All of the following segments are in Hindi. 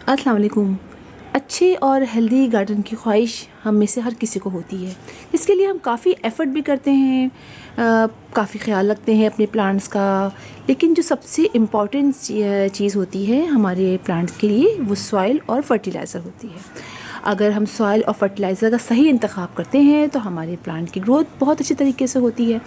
अस्सलाम वालेकुम। अच्छे और हेल्दी गार्डन की ख्वाहिश हम में से हर किसी को होती है। इसके लिए हम काफ़ी एफ़र्ट भी करते हैं, काफ़ी ख्याल रखते हैं अपने प्लांट्स का। लेकिन जो सबसे इम्पॉर्टेंट चीज़ होती है हमारे प्लांट्स के लिए वो सॉइल और फर्टिलाइज़र होती है। अगर हम सॉइल और फर्टिलाइज़र का सही इंतखाब करते हैं तो हमारे प्लांट की ग्रोथ बहुत अच्छी तरीके से होती है।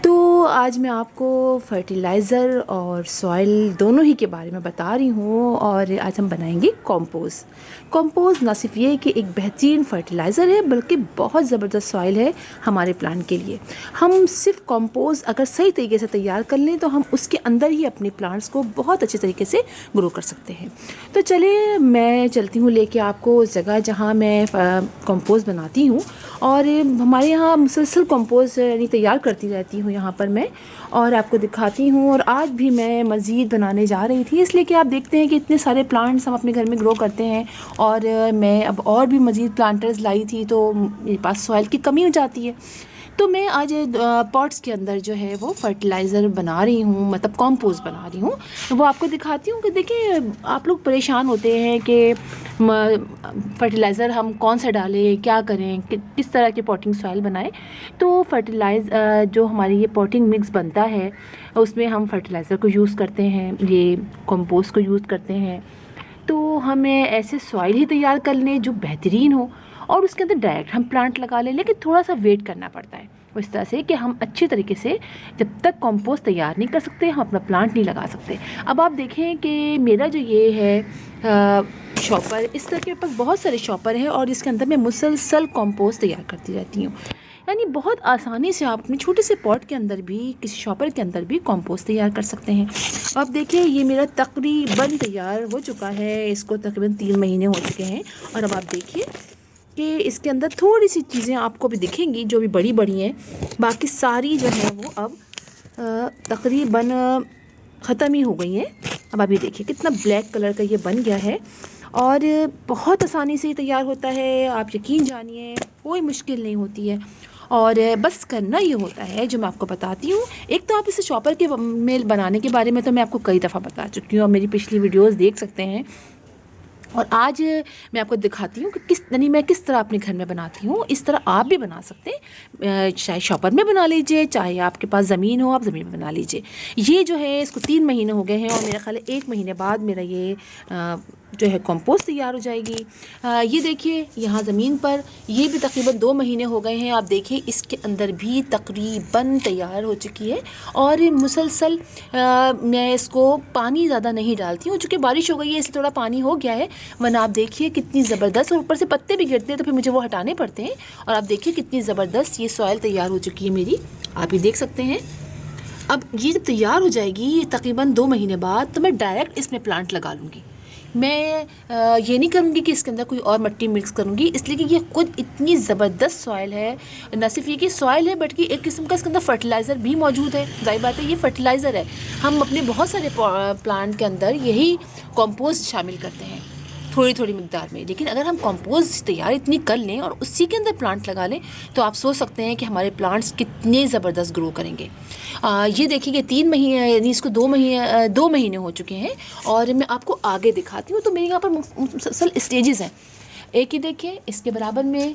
तो आज मैं आपको फर्टिलाइज़र और सॉइल दोनों ही के बारे में बता रही हूँ और आज हम बनाएंगे कंपोस्ट। कंपोस्ट ना सिर्फ ये कि एक बेहतरीन फर्टिलाइज़र है बल्कि बहुत ज़बरदस्त सॉइल है हमारे प्लांट के लिए। हम सिर्फ कंपोस्ट अगर सही तरीके से तैयार कर लें तो हम उसके अंदर ही अपने प्लांट्स को बहुत अच्छे तरीके से ग्रो कर सकते हैं। तो चलिए मैं चलती हूँ लेके आपको उस जगह जहाँ मैं कंपोस्ट बनाती हूँ। और हमारे यहाँ मुसलसल कंपोस्ट यानी तैयार करती रहती हूँ यहाँ पर मैं, और आपको दिखाती हूँ। और आज भी मैं मज़ीद बनाने जा रही थी, इसलिए कि आप देखते हैं कि इतने सारे प्लांट्स हम अपने घर में ग्रो करते हैं और मैं अब और भी मज़ीद प्लांटर्स लाई थी तो मेरे पास सॉइल की कमी हो जाती है। तो मैं आज पॉट्स के अंदर जो है वो फर्टिलाइज़र बना रही हूँ, मतलब कंपोस्ट बना रही हूँ। वो आपको दिखाती हूँ कि देखिए आप लोग परेशान होते हैं कि फर्टिलाइज़र हम कौन सा डालें, क्या करें, किस तरह की पॉटिंग सॉइल बनाएं। तो जो हमारी ये पॉटिंग मिक्स बनता है उसमें हम फर्टिलाइज़र को यूज़ करते हैं, ये कंपोस्ट को यूज़ करते हैं। तो हमें ऐसे सॉइल ही तैयार कर लें जो बेहतरीन हो और उसके अंदर डायरेक्ट हम प्लांट लगा लें, लेकिन थोड़ा सा वेट करना पड़ता है इस तरह से कि हम अच्छे तरीके से जब तक कंपोस्ट तैयार नहीं कर सकते हम अपना प्लांट नहीं लगा सकते। अब आप देखें कि मेरा जो ये है शॉपर, इस तरह के मेरे पास बहुत सारे शॉपर हैं और इसके अंदर मैं मुसलसल कंपोस्ट तैयार करती रहती हूँ। यानी बहुत आसानी से आप अपने छोटे से पॉट के अंदर भी, किसी शॉपर के अंदर भी कंपोस्ट तैयार कर सकते हैं। अब देखिए ये मेरा तकरीबन तैयार हो चुका है, इसको तकरीबन 3 महीने हो चुके हैं। और अब आप देखिए कि इसके अंदर थोड़ी सी चीज़ें आपको भी दिखेंगी जो भी बड़ी बड़ी हैं, बाकी सारी जो है वो अब तकरीबन ख़त्म ही हो गई हैं। अब आप ये देखिए कितना ब्लैक कलर का ये बन गया है और बहुत आसानी से तैयार होता है। आप यकीन जानिए कोई मुश्किल नहीं होती है और बस करना ये होता है जो मैं आपको बताती हूँ। एक तो आप इसे शॉपर के में बनाने के बारे में तो मैं आपको कई दफ़ा बता चुकी हूँ और मेरी पिछली वीडियोस देख सकते हैं। और आज मैं आपको दिखाती हूँ कि मैं किस तरह अपने घर में बनाती हूँ। इस तरह आप भी बना सकते हैं, चाहे शॉपर में बना लीजिए, चाहे आपके पास ज़मीन हो आप ज़मीन में बना लीजिए। ये जो है इसको 3 महीने हो गए हैं और मेरा ख्याल है 1 महीने बाद मेरा ये जो है कंपोस्ट तैयार हो जाएगी। ये देखिए यहाँ ज़मीन पर ये भी तकरीबन 2 महीने हो गए हैं। आप देखिए इसके अंदर भी तकरीबन तैयार हो चुकी है और मुसलसल मैं इसको पानी ज़्यादा नहीं डालती हूँ, चूँकि बारिश हो गई है इसलिए थोड़ा पानी हो गया है, वरना आप देखिए कितनी ज़बरदस्त, और ऊपर से पत्ते भी गिरते हैं तो फिर मुझे वो हटाने पड़ते हैं। और आप देखिए कितनी ज़बरदस्त ये सॉइल तैयार हो चुकी है मेरी, आप ये देख सकते हैं। अब ये जब तैयार हो जाएगी तकरीबन 2 महीने बाद तो मैं डायरेक्ट इसमें प्लांट लगा लूँगी। मैं ये नहीं करूँगी कि इसके अंदर कोई और मिट्टी मिक्स करूँगी, इसलिए कि ये खुद इतनी ज़बरदस्त सॉइल है। न सिर्फ ये कि सॉइल है बल्कि एक किस्म का इसके अंदर फर्टिलाइज़र भी मौजूद है। जाहिर बात है ये फर्टिलाइज़र है, हम अपने बहुत सारे प्लांट के अंदर यही कंपोस्ट शामिल करते हैं थोड़ी थोड़ी मिकदार में। लेकिन अगर हम कंपोस्ट तैयार इतनी कर लें और उसी के अंदर प्लांट लगा लें तो आप सोच सकते हैं कि हमारे प्लांट्स कितने ज़बरदस्त ग्रो करेंगे। ये देखिए कि 3 महीने यानी इसको 2 महीने हो चुके हैं और मैं आपको आगे दिखाती हूँ। तो मेरे यहाँ पर मुसलसल स्टेजेस हैं, एक ही देखिए इसके बराबर में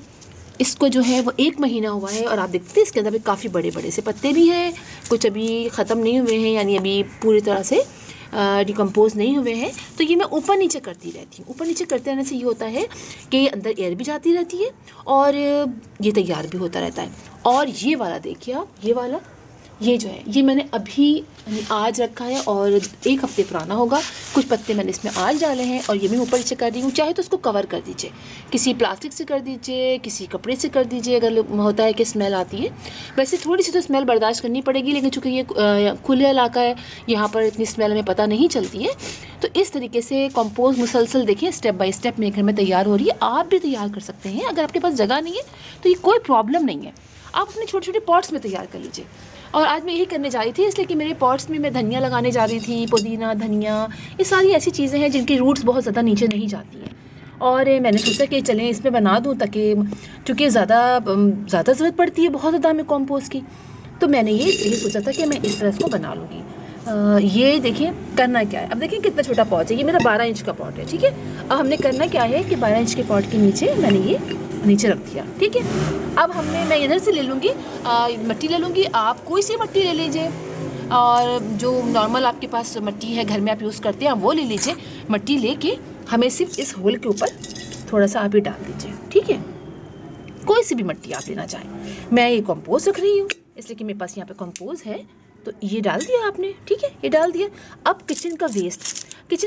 इसको जो है वो 1 महीना हुआ है और आप देखते हैं इसके अंदर भी काफ़ी बड़े बड़े से पत्ते भी हैं, कुछ अभी ख़त्म नहीं हुए हैं, यानी अभी पूरी तरह से डिकम्पोज नहीं हुए हैं। तो ये मैं ऊपर नीचे करती रहती हूँ। ऊपर नीचे करते रहने से ये होता है कि अंदर एयर भी जाती रहती है और ये तैयार भी होता रहता है। और ये वाला देखिए आप, ये वाला ये जो है ये मैंने अभी आज रखा है और 1 हफ्ते पुराना होगा। कुछ पत्ते मैंने इसमें आज डाले हैं और ये मैं ऊपर नीचे कर रही हूँ। चाहे तो उसको कवर कर दीजिए, किसी प्लास्टिक से कर दीजिए, किसी कपड़े से कर दीजिए अगर होता है कि स्मेल आती है। वैसे थोड़ी सी तो स्मेल बर्दाश्त करनी पड़ेगी, लेकिन चूँकि ये खुला इलाका है यहाँ पर इतनी स्मेल हमें पता नहीं चलती है। तो इस तरीके से कंपोस्ट मुसलसल देखिए स्टेप बाय स्टेप मेरे घर में तैयार हो रही है। आप भी तैयार कर सकते हैं, अगर आपके पास जगह नहीं है तो ये कोई प्रॉब्लम नहीं है, आप अपने छोटे छोटे पॉट्स में तैयार कर लीजिए। और आज मैं यही करने जा रही थी, इसलिए कि मेरे पॉट्स में मैं धनिया लगाने जा रही थी, पुदीना, धनिया, ये सारी ऐसी चीज़ें हैं जिनकी रूट्स बहुत ज़्यादा नीचे नहीं जाती हैं। और मैंने सोचा कि चलें इसमें बना दूँ ताकि, चूँकि ज़्यादा ज़रूरत पड़ती है बहुत ज़्यादा हमें कंपोस्ट की, तो मैंने ये सोचा था कि मैं इस तरह इसको बना लूँगी। ये देखिए करना क्या है। अब देखिए कितना छोटा पॉट है, ये मेरा 12 इंच का पॉट है, ठीक है। अब हमने करना क्या है कि 12 इंच के पॉट के नीचे मैंने ये नीचे रख दिया, ठीक है। अब मैं इधर से ले लूँगी मिट्टी ले लूँगी, आप कोई सी मिट्टी ले लीजिए, और जो नॉर्मल आपके पास मिट्टी है घर में आप यूज़ करते हैं आप वो ले लीजिए। मिट्टी लेके हमें सिर्फ इस होल के ऊपर थोड़ा सा आप ही डाल दीजिए, ठीक है। कोई सी भी मिट्टी आप लेना चाहें। मैं ये कंपोज रख रही हूँ इसलिए कि मेरे पास यहाँ पे कंपोज है, तो ये डाल दिया आपने, ठीक है, ये डाल दिया। अब किचन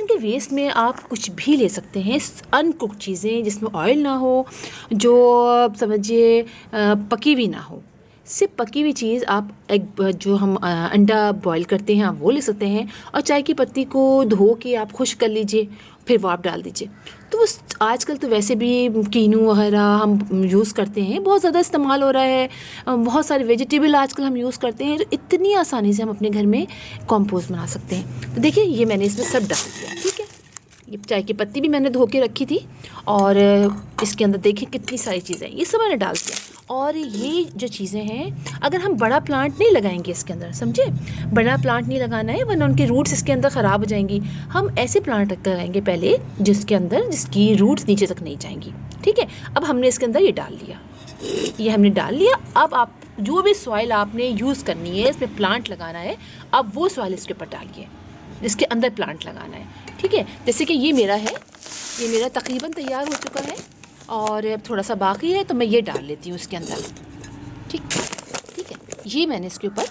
के वेस्ट में आप कुछ भी ले सकते हैं, अनकुक्ड चीज़ें जिसमें ऑयल ना हो, जो समझिए पकी हुई ना हो। सिर्फ पकी हुई चीज़ आप जो हम अंडा बॉईल करते हैं आप वो ले सकते हैं, और चाय की पत्ती को धो के आप खुश कर लीजिए, फिर वो आप डाल दीजिए। तो वो आजकल तो वैसे भी कीनू वगैरह हम यूज़ करते हैं, बहुत ज़्यादा इस्तेमाल हो रहा है, बहुत सारे वेजिटेबल आजकल हम यूज़ करते हैं, तो इतनी आसानी से हम अपने घर में कंपोस्ट बना सकते हैं। तो देखिए ये मैंने इसमें सब डाल दिया, ठीक है। ये चाय की पत्ती भी मैंने धो के रखी थी, और इसके अंदर देखिए कितनी सारी चीज़ें ये सब मैंने डाल दिया। और ये जो चीज़ें हैं, अगर हम बड़ा प्लांट नहीं लगाएंगे इसके अंदर, समझे, बड़ा प्लांट नहीं लगाना है वरना उनकी रूट्स इसके अंदर ख़राब हो जाएंगी। हम ऐसे प्लांट लगाएंगे पहले जिसकी रूट्स नीचे तक नहीं जाएंगी, ठीक है। अब हमने इसके अंदर ये डाल लिया, ये हमने डाल लिया। अब आप जो भी सॉइल आपने यूज़ करनी है, इसमें प्लांट लगाना है, अब वो सॉइल इसके ऊपर डालिए जिसके अंदर प्लांट लगाना है, ठीक है। जैसे कि ये मेरा तकरीबन तैयार हो चुका है, और थोड़ा सा बाकी है तो मैं ये डाल लेती हूँ इसके अंदर, ठीक है। ये मैंने इसके ऊपर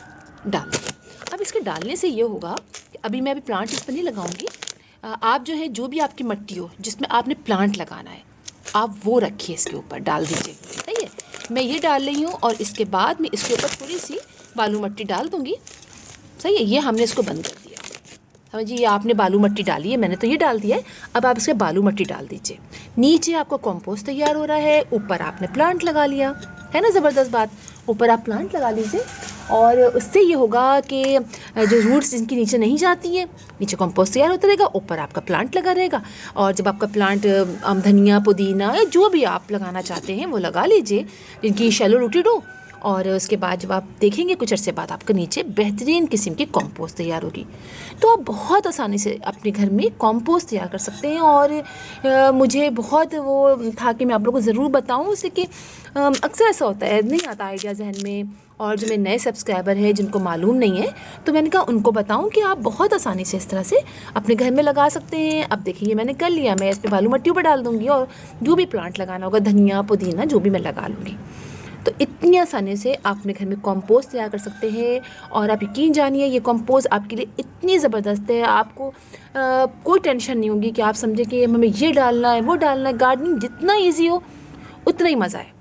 डाल दिया। अब इसके डालने से ये होगा कि अभी प्लांट इस पर नहीं लगाऊंगी। आप जो है जो भी आपकी मिट्टी हो जिसमें आपने प्लांट लगाना है आप वो रखिए, इसके ऊपर डाल दीजिए, सही है। मैं ये डाल रही हूँ, और इसके बाद मैं इसके ऊपर थोड़ी सी बालू मिट्टी डाल दूँगी, सही है। ये हमने इसको बंद कर दिया, समझिए, ये आपने बालू मिट्टी डाली है, मैंने तो ये डाल दिया है। अब आप इसके बालू मिट्टी डाल दीजिए। नीचे आपका कंपोस्ट तैयार हो रहा है, ऊपर आपने प्लांट लगा लिया है ना, ज़बरदस्त बात। ऊपर आप प्लांट लगा लीजिए, और उससे ये होगा कि जो रूट्स जिनकी नीचे नहीं जाती हैं, नीचे कंपोस्ट तैयार होता रहेगा, ऊपर आपका प्लांट लगा रहेगा। और जब आपका प्लांट धनिया पुदीना या जो भी आप लगाना चाहते हैं वो लगा लीजिए, जिनकी शैलो रूटेड हो। और उसके बाद जब आप देखेंगे कुछ अर्से बाद आपके नीचे बेहतरीन किस्म की कंपोस्ट तैयार होगी। तो आप बहुत आसानी से अपने घर में कंपोस्ट तैयार कर सकते हैं। और मुझे बहुत वो था कि मैं आप लोगों को ज़रूर बताऊं, उससे कि अक्सर ऐसा होता है नहीं आता आइडिया जहन में, और जो मेरे नए सब्सक्राइबर हैं जिनको मालूम नहीं है, तो मैंने कहा उनको बताऊं कि आप बहुत आसानी से इस तरह से अपने घर में लगा सकते हैं। अब देखिए मैंने कर लिया, मैं इस पर बालू मिट्टी पर डाल दूँगी, और जो भी प्लांट लगाना होगा, धनिया पुदीना जो भी मैं लगा लूँगी। तो इतनी आसानी से आप अपने घर में कंपोस्ट तैयार कर सकते हैं। और आप यकीन जानिए ये कंपोस्ट आपके लिए इतनी ज़बरदस्त है, आपको कोई टेंशन नहीं होगी कि आप समझें कि हमें ये डालना है वो डालना है। गार्डनिंग जितना ईजी हो उतना ही मज़ा है।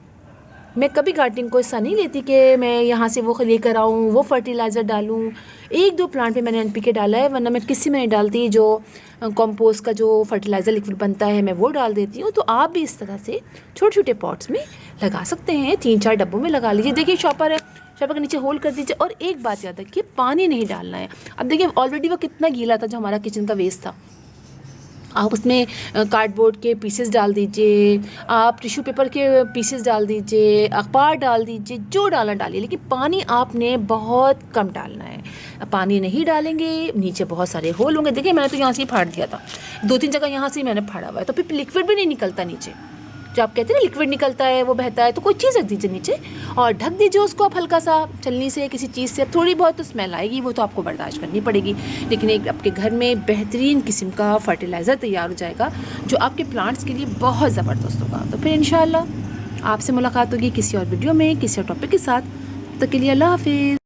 मैं कभी गार्डनिंग को ऐसा नहीं लेती कि मैं यहाँ से वो लेकर आऊँ, वो फर्टिलाइज़र डालूँ। 1-2 प्लांट पे मैंने NPK डाला है, वरना मैं किसी में नहीं डालती। जो कंपोस्ट का जो फर्टिलाइज़र लिक्विड बनता है मैं वो डाल देती हूँ। तो आप भी इस तरह से छोटे छोटे पॉट्स में लगा सकते हैं, 3-4 डब्बों में लगा लीजिए। देखिए शॉपर है, शॉपर के नीचे होल कर दीजिए। और एक बात याद रखिए, पानी नहीं डालना है। अब देखिए ऑलरेडी वो कितना गीला था जो हमारा किचन का वेस्ट था, आप उसमें कार्डबोर्ड के पीसेस डाल दीजिए, आप टिश्यू पेपर के पीसेस डाल दीजिए, अखबार डाल दीजिए, जो डालना डालिए, लेकिन पानी आपने बहुत कम डालना है। पानी नहीं डालेंगे नीचे बहुत सारे होल होंगे। देखिए मैंने तो यहाँ से ही फाड़ दिया था, 2-3 जगह यहाँ से ही मैंने फाड़ा हुआ है, तो फिर लिक्विड भी नहीं निकलता नीचे। जो आप कहते हैं ना लिक्विड निकलता है वो बहता है, तो कोई चीज़ रख दीजिए नीचे और ढक दीजिए उसको आप हल्का सा छलनी से, किसी चीज़ से। थोड़ी बहुत तो स्मेल आएगी, वो तो आपको बर्दाश्त करनी पड़ेगी, लेकिन एक आपके घर में बेहतरीन किस्म का फर्टिलाइज़र तैयार हो जाएगा जो आपके प्लांट्स के लिए बहुत ज़बरदस्त होगा। तो फिर इंशाल्लाह आपसे मुलाकात होगी किसी और वीडियो में, किसी और टॉपिक के साथ। तब तक के लिए अल्लाह हाफिज़।